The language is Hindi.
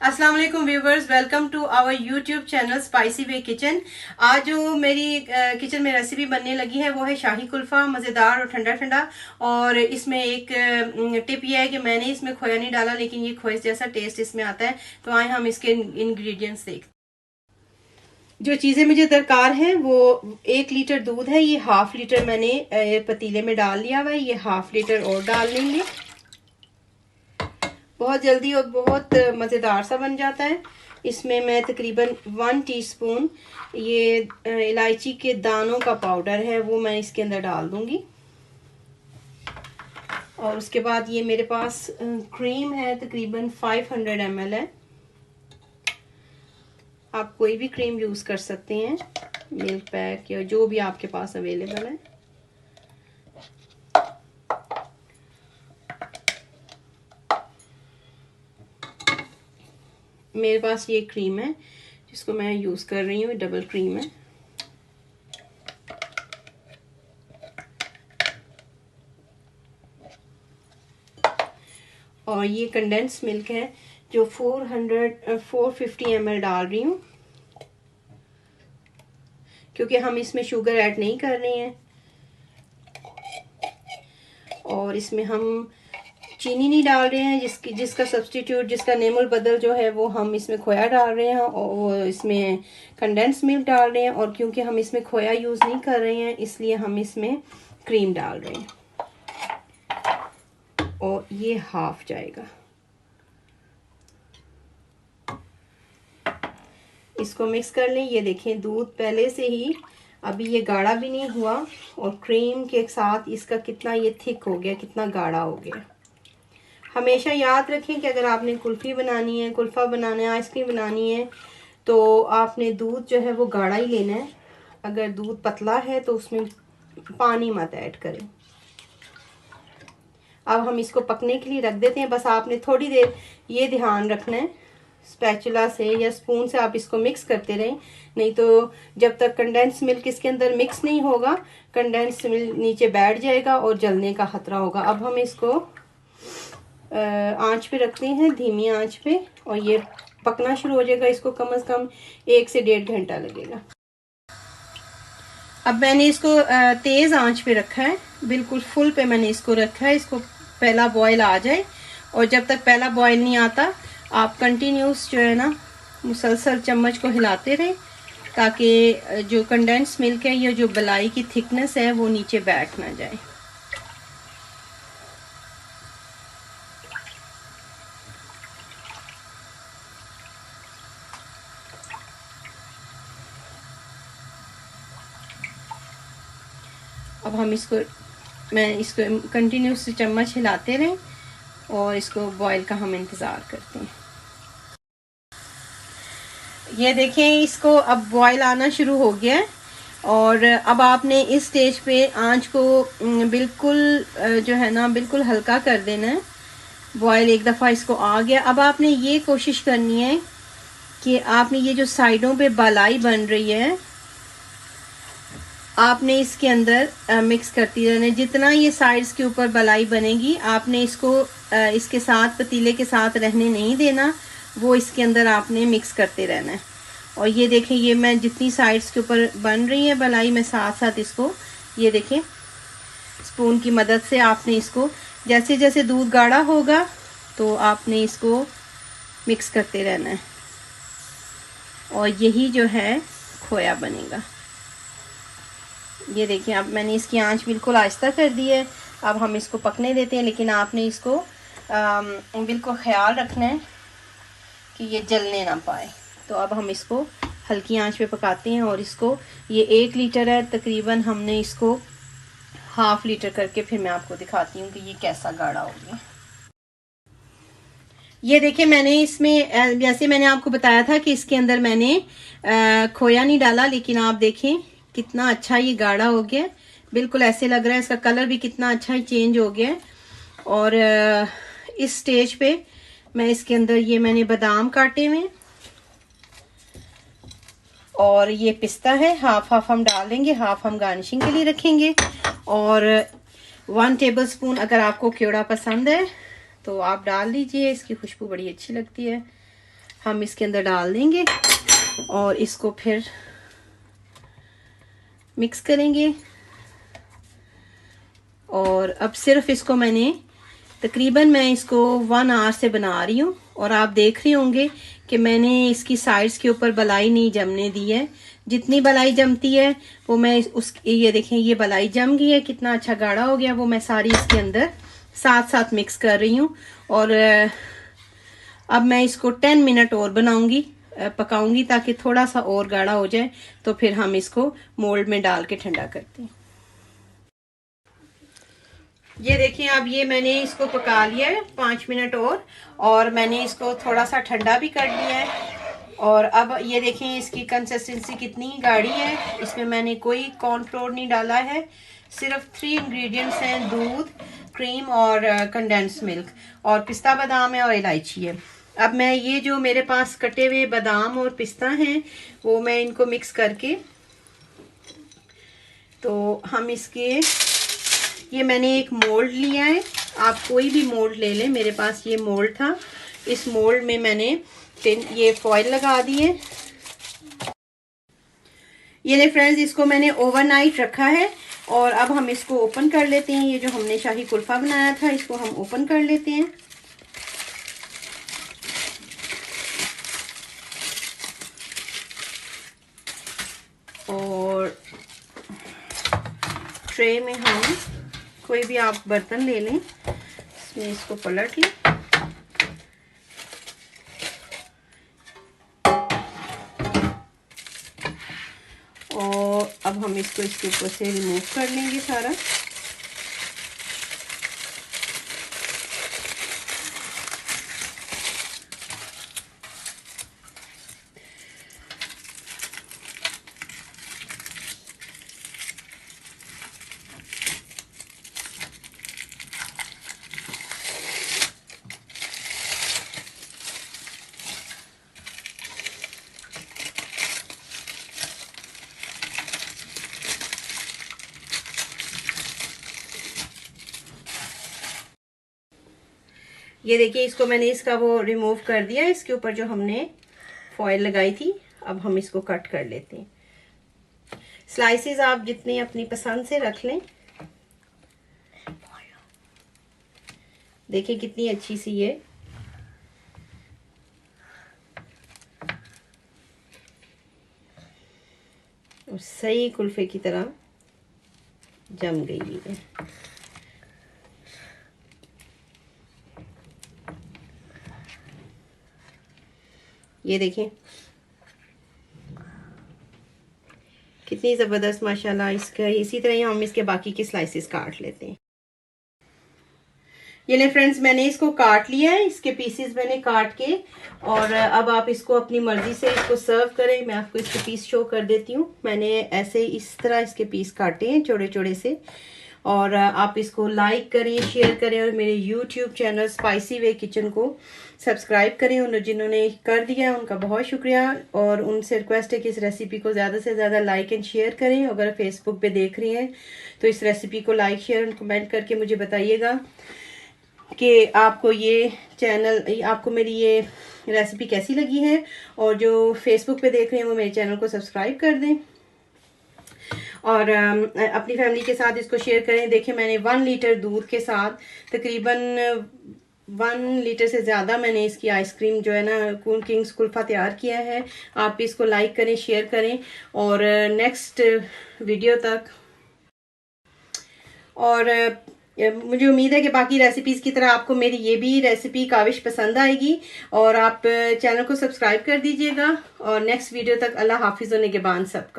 अस्सलाम वालेकुम viewers, welcome to our YouTube channel spicy way kitchen. आज जो मेरी किचन में रेसिपी बनने लगी है वो है शाही कुल्फ़ा, मज़ेदार और ठंडा ठंडा। और इसमें एक टिप ये है कि मैंने इसमें खोया नहीं डाला, लेकिन ये खोए जैसा टेस्ट इसमें आता है। तो आए हम इसके इंग्रेडिएंट्स देखते। जो चीज़ें मुझे दरकार हैं वो 1 लीटर दूध है, ये 1/2 लीटर मैंने पतीले में डाल लिया हुआ है। ये 1/2 लीटर और डाल लेंगे। बहुत जल्दी और बहुत मज़ेदार सा बन जाता है। इसमें मैं तकरीबन 1 टीस्पून ये इलायची के दानों का पाउडर है वो मैं इसके अंदर डाल दूंगी। और उसके बाद ये मेरे पास क्रीम है, तकरीबन 500 ml है। आप कोई भी क्रीम यूज़ कर सकते हैं, मिल्क पैक या जो भी आपके पास अवेलेबल है। मेरे पास ये क्रीम है जिसको मैं यूज़ कर रही हूँ, डबल क्रीम है। और ये कंडेंस मिल्क है जो 450 ml डाल रही हूँ, क्योंकि हम इसमें शुगर ऐड नहीं कर रहे हैं। और इसमें हम चीनी नहीं डाल रहे हैं, जिसका सब्स्टिट्यूट, जिसका नेमुल बदल जो है वो हम इसमें खोया डाल रहे हैं और इसमें कंडेंस मिल्क डाल रहे हैं। और क्योंकि हम इसमें खोया यूज़ नहीं कर रहे हैं इसलिए हम इसमें क्रीम डाल रहे हैं। और ये हाफ जाएगा। इसको मिक्स कर लें। ये देखें दूध पहले से ही अभी ये गाढ़ा भी नहीं हुआ और क्रीम के साथ इसका कितना ये थिक हो गया, कितना गाढ़ा हो गया। हमेशा याद रखें कि अगर आपने कुल्फ़ी बनानी है, कुल्फ़ा बनाना है, आइसक्रीम बनानी है तो आपने दूध जो है वो गाढ़ा ही लेना है। अगर दूध पतला है तो उसमें पानी मत ऐड करें। अब हम इसको पकने के लिए रख देते हैं। बस आपने थोड़ी देर ये ध्यान रखना है, स्पैचुला से या स्पून से आप इसको मिक्स करते रहें, नहीं तो जब तक कंडेंस मिल्क इसके अंदर मिक्स नहीं होगा कंडेंस मिल्क नीचे बैठ जाएगा और जलने का खतरा होगा। अब हम इसको आंच पे रखते हैं, धीमी आंच पे, और ये पकना शुरू हो जाएगा। इसको कम से कम 1 से 1.5 घंटा लगेगा। अब मैंने इसको तेज़ आंच पे रखा है, बिल्कुल फुल पे मैंने इसको रखा है। इसको पहला बॉयल आ जाए, और जब तक पहला बॉयल नहीं आता आप कंटिन्यूस जो है ना मुसलसल चम्मच को हिलाते रहें, ताकि जो कंडेंस मिल्क है या जो मलाई की थिकनेस है वो नीचे बैठ ना जाए। अब हम मैं इसको कंटिन्यूस चम्मच हिलाते रहें और इसको बॉयल का हम इंतज़ार करते हैं। ये देखें, इसको अब बॉयल आना शुरू हो गया है। और अब आपने इस स्टेज पे आंच को बिल्कुल जो है ना बिल्कुल हल्का कर देना है। बॉयल एक दफ़ा इसको आ गया। अब आपने ये कोशिश करनी है कि आपने ये जो साइडों पे बलाई बन रही है आपने इसके अंदर मिक्स करती रहना है। जितना ये साइड्स के ऊपर बलाई बनेगी आपने इसको इसके साथ पतीले के साथ रहने नहीं देना, वो इसके अंदर आपने मिक्स करते रहना है। और ये देखें, ये मैं जितनी साइड्स के ऊपर बन रही है बलाई, मैं साथ साथ इसको ये देखें स्पून की मदद से आपने इसको जैसे जैसे दूध गाढ़ा होगा तो आपने इसको मिक्स करते रहना है। और यही जो है खोया बनेगा। ये देखिए, अब मैंने इसकी आंच बिल्कुल आहिस्ता कर दी है। अब हम इसको पकने देते हैं, लेकिन आपने इसको बिल्कुल ख्याल रखना है कि ये जलने ना पाए। तो अब हम इसको हल्की आंच पे पकाते हैं। और इसको ये 1 लीटर है, तकरीबन हमने इसको 1/2 लीटर करके फिर मैं आपको दिखाती हूँ कि ये कैसा गाढ़ा हो गया। ये देखिए, मैंने इसमें जैसे मैंने आपको बताया था कि इसके अंदर मैंने खोया नहीं डाला, लेकिन आप देखें कितना अच्छा ये गाढ़ा हो गया। बिल्कुल ऐसे लग रहा है, इसका कलर भी कितना अच्छा ही चेंज हो गया है। और इस स्टेज पे मैं इसके अंदर ये मैंने बादाम काटे हुए और ये पिस्ता है, हाफ हाफ हम डाल देंगे, हाफ हम गार्निशिंग के लिए रखेंगे। और 1 टेबलस्पून अगर आपको केवड़ा पसंद है तो आप डाल लीजिए, इसकी खुशबू बड़ी अच्छी लगती है। हम इसके अंदर डाल देंगे और इसको फिर मिक्स करेंगे। और अब सिर्फ इसको मैंने तकरीबन मैं इसको 1 आवर से बना रही हूँ और आप देख रहे होंगे कि मैंने इसकी साइड्स के ऊपर बलाई नहीं जमने दी है। जितनी बलाई जमती है वो मैं ये देखें, ये बलाई जम गई है, कितना अच्छा गाढ़ा हो गया। वो मैं सारी इसके अंदर साथ साथ मिक्स कर रही हूँ। और अब मैं इसको 10 मिनट और बनाऊंगी, पकाऊंगी ताकि थोड़ा सा और गाढ़ा हो जाए। तो फिर हम इसको मोल्ड में डाल के ठंडा करते हैं। ये देखिए, अब ये मैंने इसको पका लिया है 5 मिनट और मैंने इसको थोड़ा सा ठंडा भी कर लिया है। और अब ये देखें इसकी कंसिस्टेंसी कितनी गाढ़ी है। इसमें मैंने कोई कॉर्नफ्लोर नहीं डाला है, सिर्फ 3 इंग्रेडिएंट्स हैं, दूध, क्रीम और कंडेंस मिल्क, और पिस्ता बादाम है और इलायची है। अब मैं ये जो मेरे पास कटे हुए बादाम और पिस्ता हैं वो मैं इनको मिक्स करके, तो हम इसके, ये मैंने एक मोल्ड लिया है, आप कोई भी मोल्ड ले लें, मेरे पास ये मोल्ड था। इस मोल्ड में मैंने ये फॉइल लगा दी है। ये ले फ्रेंड्स, इसको मैंने ओवरनाइट रखा है और अब हम इसको ओपन कर लेते हैं। ये जो हमने शाही कुल्फा बनाया था इसको हम ओपन कर लेते हैं। और ट्रे में हम कोई भी आप बर्तन ले लें, इसमें इसको पलट लें। और अब हम इसको इसके ऊपर से रिमूव कर लेंगे सारा। ये देखिए, इसको मैंने इसका वो रिमूव कर दिया, इसके ऊपर जो हमने फॉइल लगाई थी। अब हम इसको कट कर लेते हैं। स्लाइसेस आप जितने अपनी पसंद से रख लें। देखिए कितनी अच्छी सी ये और सही कुल्फे की तरह जम गई है। ये देखिए कितनी ज़बरदस्त माशाल्लाह। इसका इसी तरह ही हम इसके बाकी के स्लाइसेस काट लेते हैं। ये ले फ्रेंड्स, मैंने इसको काट लिया है, इसके पीसेस मैंने काट के, और अब आप इसको अपनी मर्जी से इसको सर्व करें। मैं आपको इसके पीस शो कर देती हूँ। मैंने ऐसे इस तरह इसके पीस काटे हैं छोटे छोटे से। और आप इसको लाइक करें, शेयर करें और मेरे YouTube channel spicy way kitchen को सब्सक्राइब करें। उन जिन्होंने कर दिया उनका बहुत शुक्रिया, और उनसे रिक्वेस्ट है कि इस रेसिपी को ज़्यादा से ज़्यादा लाइक एंड शेयर करें। अगर फेसबुक पे देख रही हैं तो इस रेसिपी को लाइक शेयर और कमेंट करके मुझे बताइएगा कि आपको ये चैनल, आपको मेरी ये रेसिपी कैसी लगी है। और जो फेसबुक पे देख रहे हैं वो मेरे चैनल को सब्सक्राइब कर दें और अपनी फैमिली के साथ इसको शेयर करें। देखिए मैंने 1 लीटर दूध के साथ तकरीबन 1 लीटर से ज़्यादा मैंने इसकी आइसक्रीम जो है ना कूल किंग्स कुल्फा तैयार किया है। आप इसको लाइक करें, शेयर करें और नेक्स्ट वीडियो तक। और मुझे उम्मीद है कि बाकी रेसिपीज़ की तरह आपको मेरी ये भी रेसिपी काविश पसंद आएगी, और आप चैनल को सब्सक्राइब कर दीजिएगा। और नेक्स्ट वीडियो तक अल्लाह हाफिज़ व निगहबान सबका।